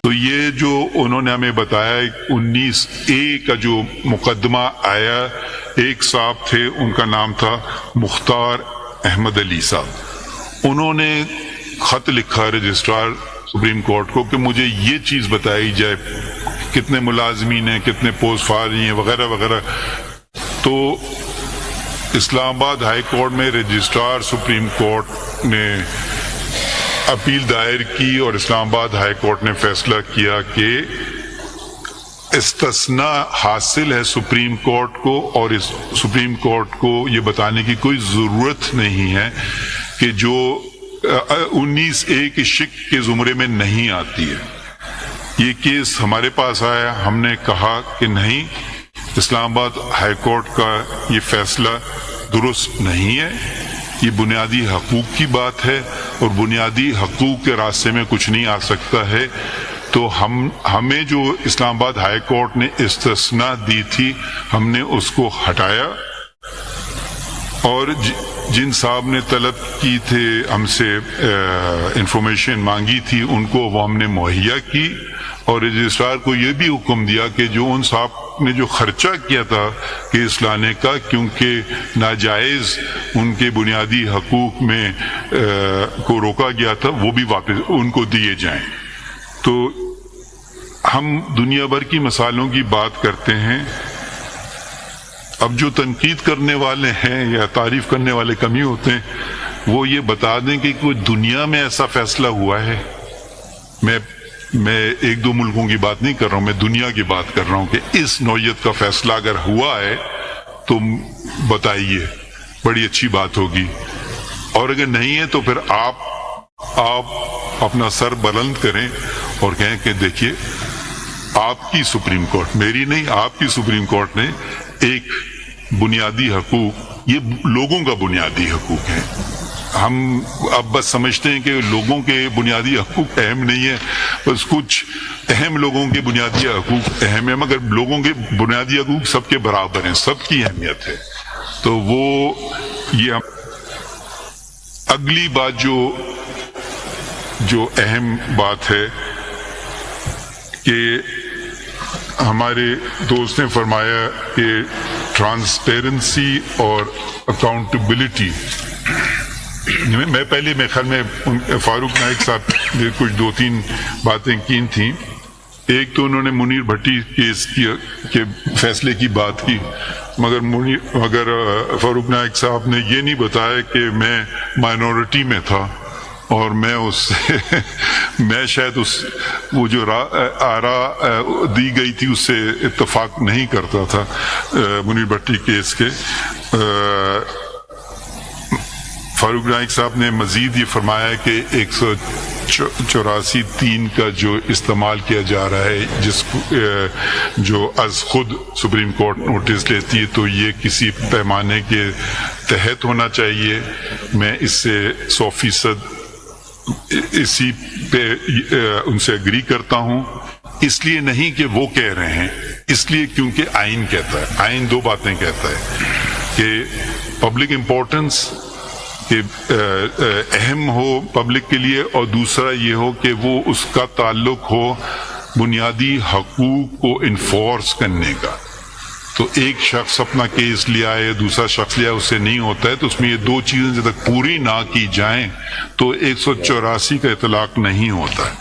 تو یہ جو انہوں نے ہمیں بتایا 19A کا جو مقدمہ آیا، ایک صاحب تھے، ان کا نام تھا مختار احمد علی صاحب، انہوں نے خط لکھا رجسٹرار سپریم کورٹ کو کہ مجھے یہ چیز بتائی جائے، کتنے ملازمین ہیں، کتنے پوسٹ فارغ ہیں، وغیرہ وغیرہ۔ تو اسلام آباد ہائی کورٹ میں رجسٹرار سپریم کورٹ نے اپیل دائر کی اور اسلام آباد ہائی کورٹ نے فیصلہ کیا کہ استثناء حاصل ہے سپریم کورٹ کو، اور اس سپریم کورٹ کو یہ بتانے کی کوئی ضرورت نہیں ہے کہ جو 19A کے شق کے زمرے میں نہیں آتی ہے۔ یہ کیس ہمارے پاس آیا، ہم نے کہا کہ نہیں، اسلام آباد ہائی کورٹ کا یہ فیصلہ درست نہیں ہے، یہ بنیادی حقوق کی بات ہے اور بنیادی حقوق کے راستے میں کچھ نہیں آ سکتا ہے۔ تو ہمیں جو اسلام آباد ہائی کورٹ نے استثناء دی تھی، ہم نے اس کو ہٹایا، اور جن صاحب نے طلب کی تھے ہم سے انفارمیشن مانگی تھی، ان کو وہ ہم نے مہیا کی، اور رجسٹرار کو یہ بھی حکم دیا کہ جو ان صاحب نے جو خرچہ کیا تھا کیس لانے کا، کیونکہ ناجائز ان کے بنیادی حقوق میں کو روکا گیا تھا، وہ بھی واپس ان کو دیے جائیں۔ تو ہم دنیا بھر کی مثالوں کی بات کرتے ہیں، اب جو تنقید کرنے والے ہیں یا تعریف کرنے والے کم ہی ہوتے ہیں، وہ یہ بتا دیں کہ کوئی دنیا میں ایسا فیصلہ ہوا ہے۔ میں ایک دو ملکوں کی بات نہیں کر رہا ہوں، میں دنیا کی بات کر رہا ہوں کہ اس نوعیت کا فیصلہ اگر ہوا ہے تو بتائیے، بڑی اچھی بات ہوگی، اور اگر نہیں ہے تو پھر آپ اپنا سر بلند کریں اور کہیں کہ دیکھیے، آپ کی سپریم کورٹ، میری نہیں، آپ کی سپریم کورٹ نے ایک بنیادی حقوق، یہ لوگوں کا بنیادی حقوق ہے۔ ہم اب بس سمجھتے ہیں کہ لوگوں کے بنیادی حقوق اہم نہیں ہے، بس کچھ اہم لوگوں کے بنیادی حقوق اہم ہیں، مگر لوگوں کے بنیادی حقوق سب کے برابر ہیں، سب کی اہمیت ہے۔ تو وہ یہ اگلی بات جو اہم بات ہے کہ ہمارے دوست نے فرمایا کہ ٹرانسپیرنسی اور اکاؤنٹیبلٹی، میں پہلے میرے خیال میں فاروق نائک صاحب نے کچھ دو تین باتیں کی تھیں۔ ایک تو انہوں نے منیر بھٹی کیس کے فیصلے کی بات کی، مگر فاروق نائک صاحب نے یہ نہیں بتایا کہ میں مائنورٹی میں تھا اور میں شاید وہ جو آراء دی گئی تھی اس سے اتفاق نہیں کرتا تھا منیر بھٹی کیس کے۔ فاروق نائک صاحب نے مزید یہ فرمایا کہ 184(3) کا جو استعمال کیا جا رہا ہے، جو از خود سپریم کورٹ نوٹس لیتی ہے، تو یہ کسی پیمانے کے تحت ہونا چاہیے۔ میں اس سے 100% اسی پہ ان سے اگری کرتا ہوں، اس لیے نہیں کہ وہ کہہ رہے ہیں، اس لیے کیونکہ آئین کہتا ہے، آئین دو باتیں کہتا ہے کہ پبلک امپورٹنس، کہ اہم ہو پبلک کے لیے، اور دوسرا یہ ہو کہ وہ اس کا تعلق ہو بنیادی حقوق کو انفورس کرنے کا۔ تو ایک شخص اپنا کیس لیا ہے، دوسرا شخص لیا ہے، اس سے نہیں ہوتا ہے، تو اس میں یہ دو چیزیں جب تک پوری نہ کی جائیں تو 184 کا اطلاق نہیں ہوتا ہے۔